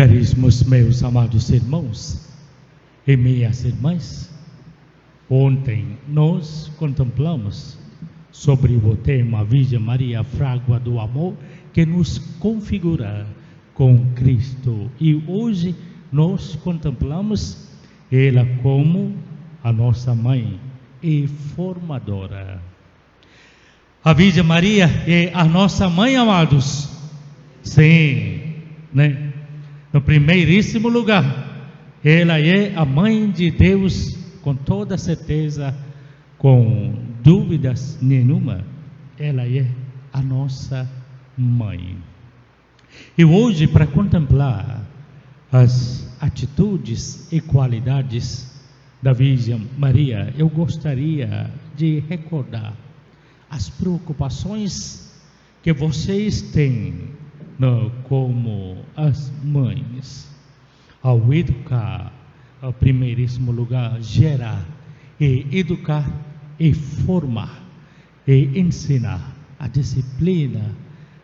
Caríssimos meus amados irmãos e minhas irmãs, ontem nós contemplamos sobre o tema Virgem Maria, Frágua do Amor, que nos configura com Cristo. E hoje nós contemplamos ela como a nossa mãe e formadora. A Virgem Maria é a nossa mãe, amados? Sim, né? No primeiríssimo lugar, ela é a mãe de Deus, com toda certeza, com dúvidas nenhuma, ela é a nossa mãe. E hoje, para contemplar as atitudes e qualidades da Virgem Maria, eu gostaria de recordar as preocupações que vocês têm como as mães, ao educar, ao primeiríssimo lugar, gerar e educar e formar e ensinar a disciplina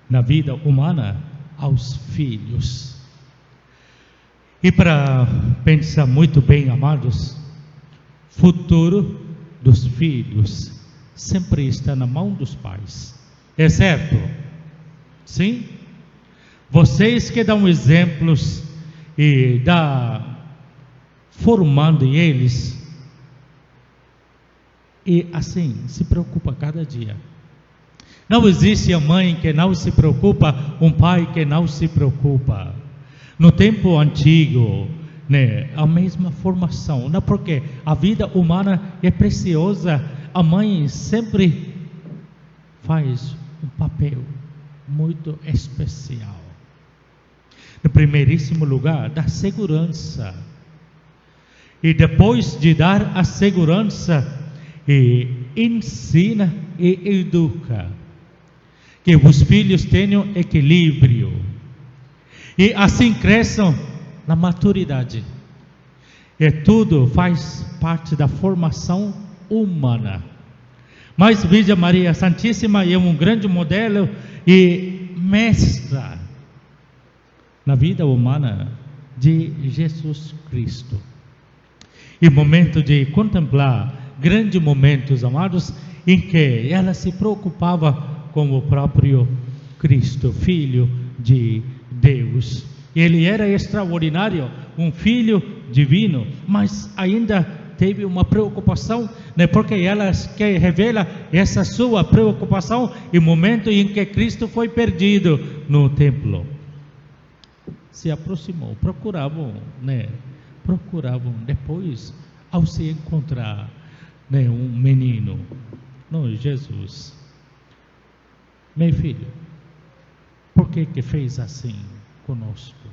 na vida humana aos filhos. E para pensar muito bem, amados, futuro dos filhos sempre está na mão dos pais. É certo? Sim? Vocês que dão exemplos e formando eles, e assim se preocupa cada dia. Não existe a mãe que não se preocupa, um pai que não se preocupa. No tempo antigo, né, a mesma formação, não, porque a vida humana é preciosa. A mãe sempre faz um papel muito especial. No primeiríssimo lugar, da segurança. E depois de dar a segurança, ensina e educa. Que os filhos tenham equilíbrio. E assim cresçam na maturidade. E tudo faz parte da formação humana. Mas Virgem Maria Santíssima é um grande modelo e mestra na vida humana de Jesus Cristo. E momento de contemplar grandes momentos, amados, em que ela se preocupava com o próprio Cristo, Filho de Deus. Ele era extraordinário, um Filho divino, mas ainda teve uma preocupação, né, porque ela que revela essa sua preocupação no momento em que Cristo foi perdido no templo. Se aproximou, procuravam depois, ao se encontrar, né, um menino, não, Jesus, meu filho, por que fez assim conosco?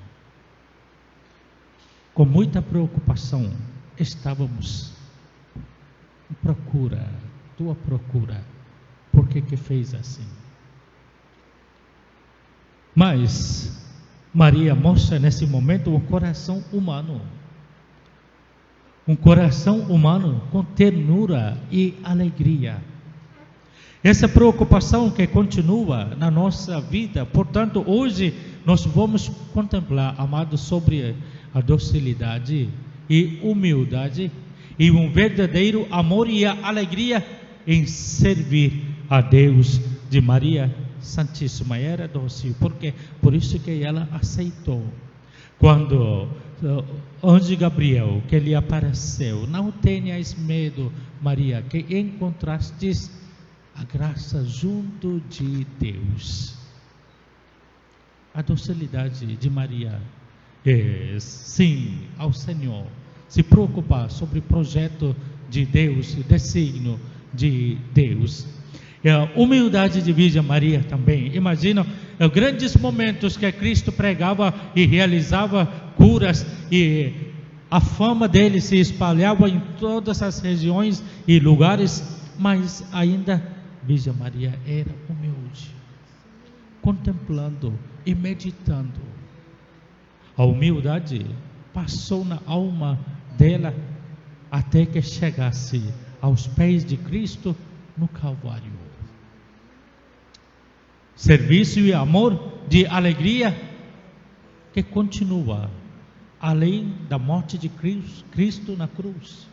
Com muita preocupação estávamos em procura, tua procura, por que fez assim? Mas Maria mostra nesse momento um coração humano com ternura e alegria. Essa preocupação que continua na nossa vida. Portanto, hoje nós vamos contemplar, amados, sobre a docilidade e humildade e um verdadeiro amor e a alegria em servir a Deus de Maria Santíssima. Era dócil, porque por isso que ela aceitou. Quando o anjo Gabriel que lhe apareceu, não tenhas medo, Maria, que encontrastes a graça junto de Deus. A docilidade de Maria, sim, ao Senhor, se preocupar sobre o projeto de Deus, desígnio de Deus. A humildade de Virgem Maria também. Imagina os grandes momentos que Cristo pregava e realizava curas, e a fama dele se espalhava em todas as regiões e lugares, mas ainda Virgem Maria era humilde, contemplando e meditando. A humildade passou na alma dela até que chegasse aos pés de Cristo no Calvário. Serviço e amor de alegria que continua além da morte de Cristo na cruz.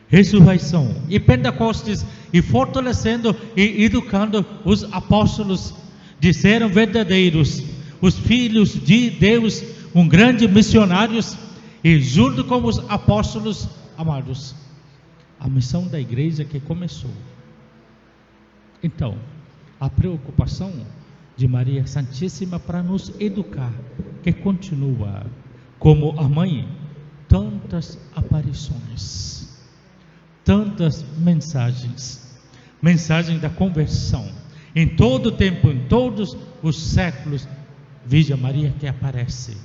Ressurreição e Pentecostes, e fortalecendo e educando os apóstolos de serem verdadeiros, os filhos de Deus, grandes missionários, e junto com os apóstolos amados, a missão da igreja que começou. Então, a preocupação de Maria Santíssima para nos educar, que continua como a mãe, tantas aparições, tantas mensagens, mensagem da conversão, em todo o tempo, em todos os séculos, Virgem Maria que aparece.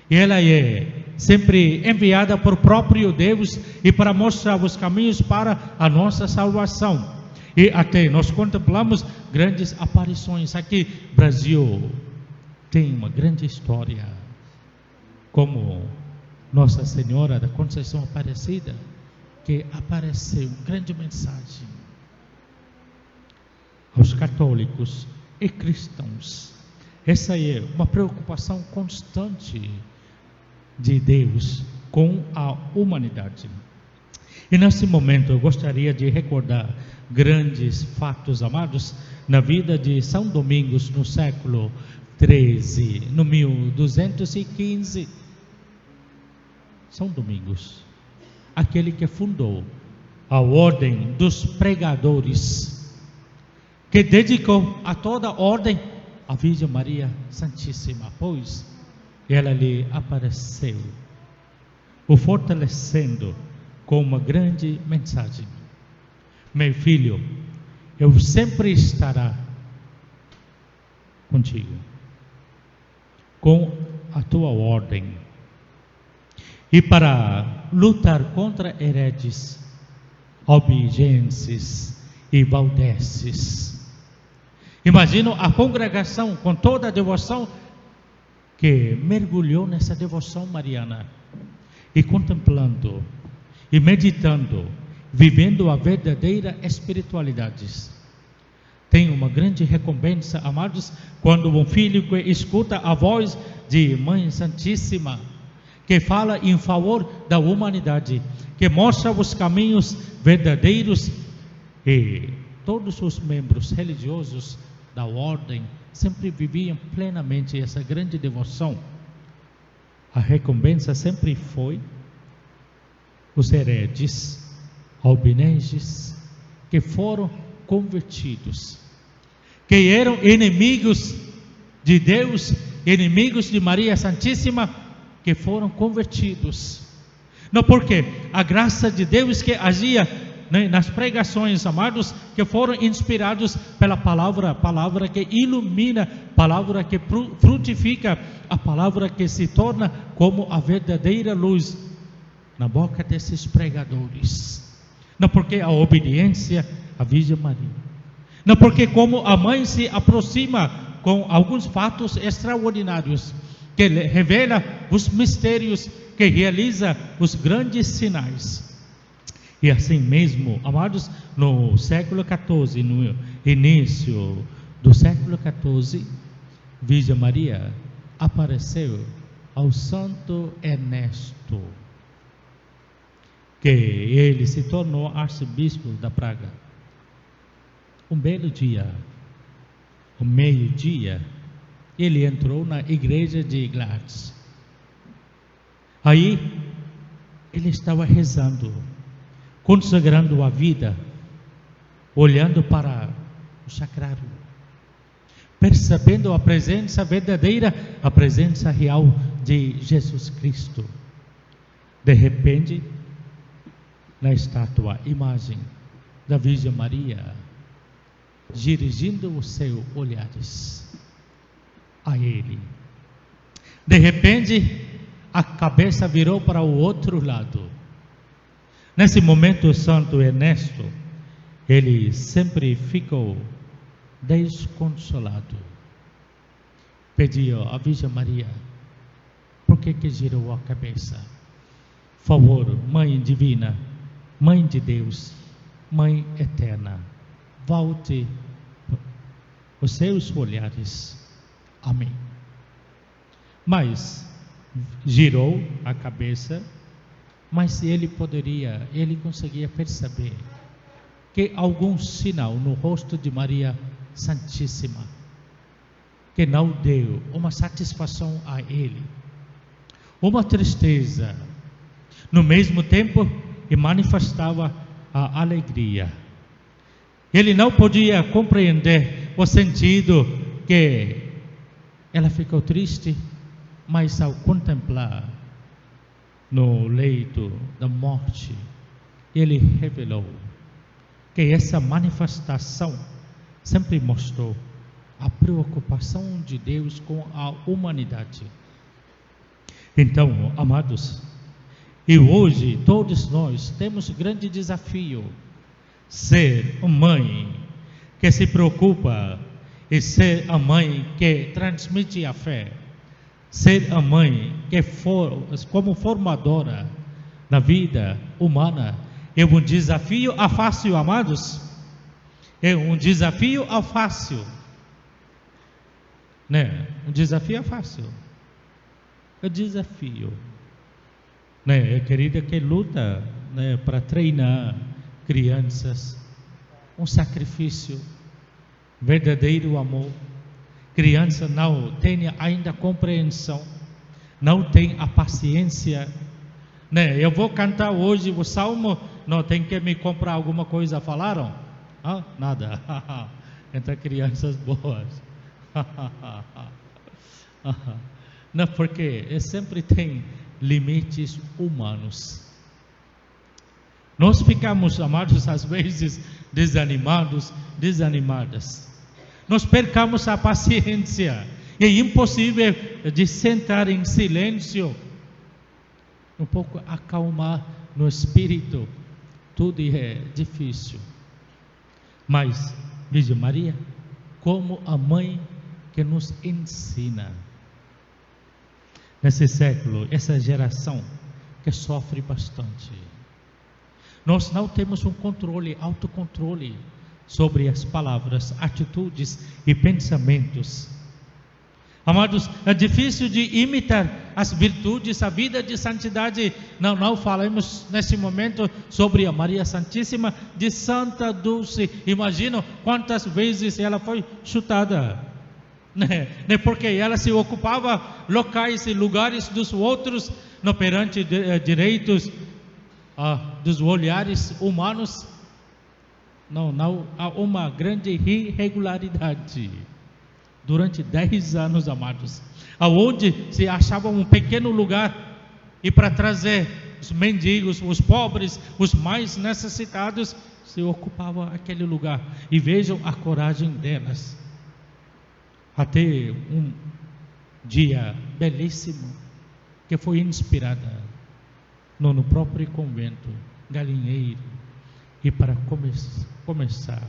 E ela é sempre enviada por próprio Deus e para mostrar os caminhos para a nossa salvação. E até nós contemplamos grandes aparições. Aqui no Brasil tem uma grande história, como Nossa Senhora da Conceição Aparecida, que apareceu grande mensagem aos católicos e cristãos. Essa é uma preocupação constante de Deus com a humanidade. E nesse momento eu gostaria de recordar grandes fatos, amados, na vida de São Domingos no século XIII, no 1215. São Domingos, aquele que fundou a ordem dos pregadores, que dedicou a toda a ordem a Virgem Maria Santíssima, pois ela lhe apareceu, o fortalecendo com uma grande mensagem: meu filho, eu sempre estarei contigo, com a tua ordem, e para lutar contra hereges, albigenses e valdenses. Imagino a congregação com toda a devoção que mergulhou nessa devoção mariana, e contemplando e meditando, vivendo a verdadeira espiritualidade. Tem uma grande recompensa, amados, quando um filho que escuta a voz de Mãe Santíssima, que fala em favor da humanidade, que mostra os caminhos verdadeiros, e todos os membros religiosos da ordem sempre viviam plenamente essa grande devoção. A recompensa sempre foi os hereges, albineses, que foram convertidos, que eram inimigos de Deus, inimigos de Maria Santíssima, que foram convertidos. Não, porque a graça de Deus que agia nas pregações, amados, que foram inspirados pela palavra que ilumina, palavra que frutifica, a palavra que se torna como a verdadeira luz na boca desses pregadores. Não porque a obediência à Virgem Maria, não porque como a mãe se aproxima com alguns fatos extraordinários, que revela os mistérios, que realiza os grandes sinais. E assim mesmo, amados, no século XIV, no início do século XIV, Virgem Maria apareceu ao Santo Ernesto, que ele se tornou arcebispo da Praga. Um belo dia, ao meio-dia, ele entrou na igreja de Glatz. Aí, ele estava rezando, consagrando a vida, olhando para o sacrário, percebendo a presença verdadeira, a presença real de Jesus Cristo. De repente, na estátua, imagem da Virgem Maria, dirigindo os seus olhares a ele. De repente, a cabeça virou para o outro lado. Nesse momento, Santo Ernesto, ele sempre ficou desconsolado. Pediu à Virgem Maria: por que girou a cabeça? Por favor, Mãe Divina, Mãe de Deus, Mãe Eterna, volte os seus olhares. Amém. Mas girou a cabeça, mas ele conseguia perceber que algum sinal no rosto de Maria Santíssima que não deu uma satisfação a ele, uma tristeza, no mesmo tempo que manifestava a alegria. Ele não podia compreender o sentido que ela ficou triste, mas ao contemplar no leito da morte, ele revelou que essa manifestação sempre mostrou a preocupação de Deus com a humanidade. Então, amados, e hoje todos nós temos um grande desafio: ser uma mãe que se preocupa e ser a mãe que transmite a fé, ser a mãe que como formadora na vida humana. É um desafio fácil, amados? É um desafio fácil, né? Um desafio fácil. É um desafio, né? É querida que luta, né, para treinar crianças, um sacrifício, verdadeiro amor. Criança não tem ainda compreensão, não tem a paciência, né? Eu vou cantar hoje o salmo, não tem que me comprar alguma coisa, falaram? Nada. Entre crianças boas. Não, porque sempre tem limites humanos. Nós ficamos, amados, às vezes desanimadas. Nós percamos a paciência. É impossível de sentar em silêncio, um pouco acalmar no espírito. Tudo é difícil. Mas Virgem Maria, como a mãe que nos ensina, nesse século, essa geração que sofre bastante, nós não temos um autocontrole sobre as palavras, atitudes e pensamentos. Amados, é difícil de imitar as virtudes, a vida de santidade. Não falamos nesse momento sobre a Maria Santíssima de Santa Dulce. Imagina quantas vezes ela foi chutada, né? Porque ela se ocupava locais e lugares dos outros, no perante direitos dos olhares humanos. Não há uma grande irregularidade. Durante 10 anos, amados, aonde se achava um pequeno lugar, e para trazer os mendigos, os pobres, os mais necessitados, se ocupava aquele lugar. E vejam a coragem delas. Até um dia belíssimo, que foi inspirada no próprio convento Galinheiro, e para começar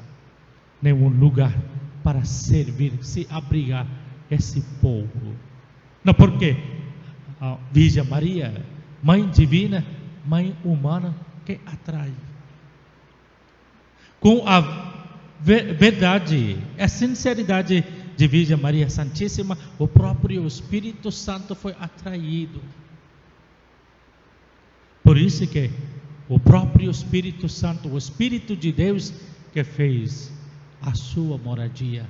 nenhum lugar para servir, se abrigar esse povo. Não, porque a Virgem Maria, mãe divina, mãe humana, que atrai com a verdade, a sinceridade de Virgem Maria Santíssima, o próprio Espírito Santo foi atraído. Por isso que o próprio Espírito Santo, o Espírito de Deus, que fez a sua moradia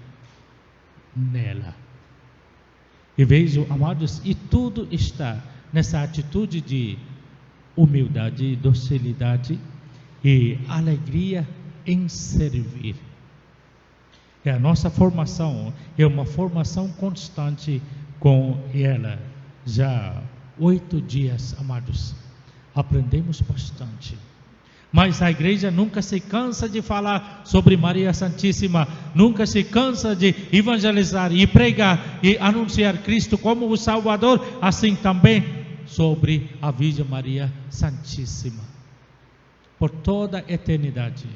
nela. E vejam, amados, e tudo está nessa atitude de humildade, docilidade e alegria em servir. E a nossa formação é uma formação constante com ela. Já 8 dias, amados, aprendemos bastante. Mas a igreja nunca se cansa de falar sobre Maria Santíssima, nunca se cansa de evangelizar e pregar e anunciar Cristo como o Salvador, assim também sobre a Virgem Maria Santíssima. Por toda a eternidade,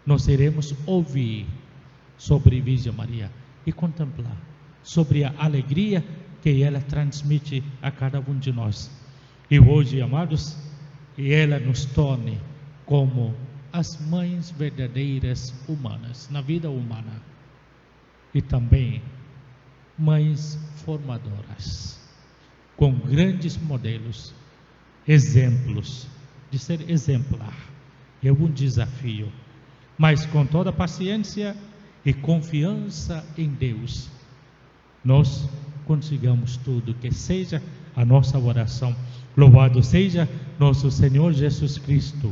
nós iremos ouvir sobre Virgem Maria e contemplar sobre a alegria que ela transmite a cada um de nós. E hoje, amados, que ela nos torne como as mães verdadeiras humanas, na vida humana, e também mães formadoras. com grandes modelos, exemplos, de ser exemplar. É um desafio, mas com toda paciência e confiança em Deus, nós consigamos tudo. Que seja a nossa oração. Louvado seja nosso Senhor Jesus Cristo.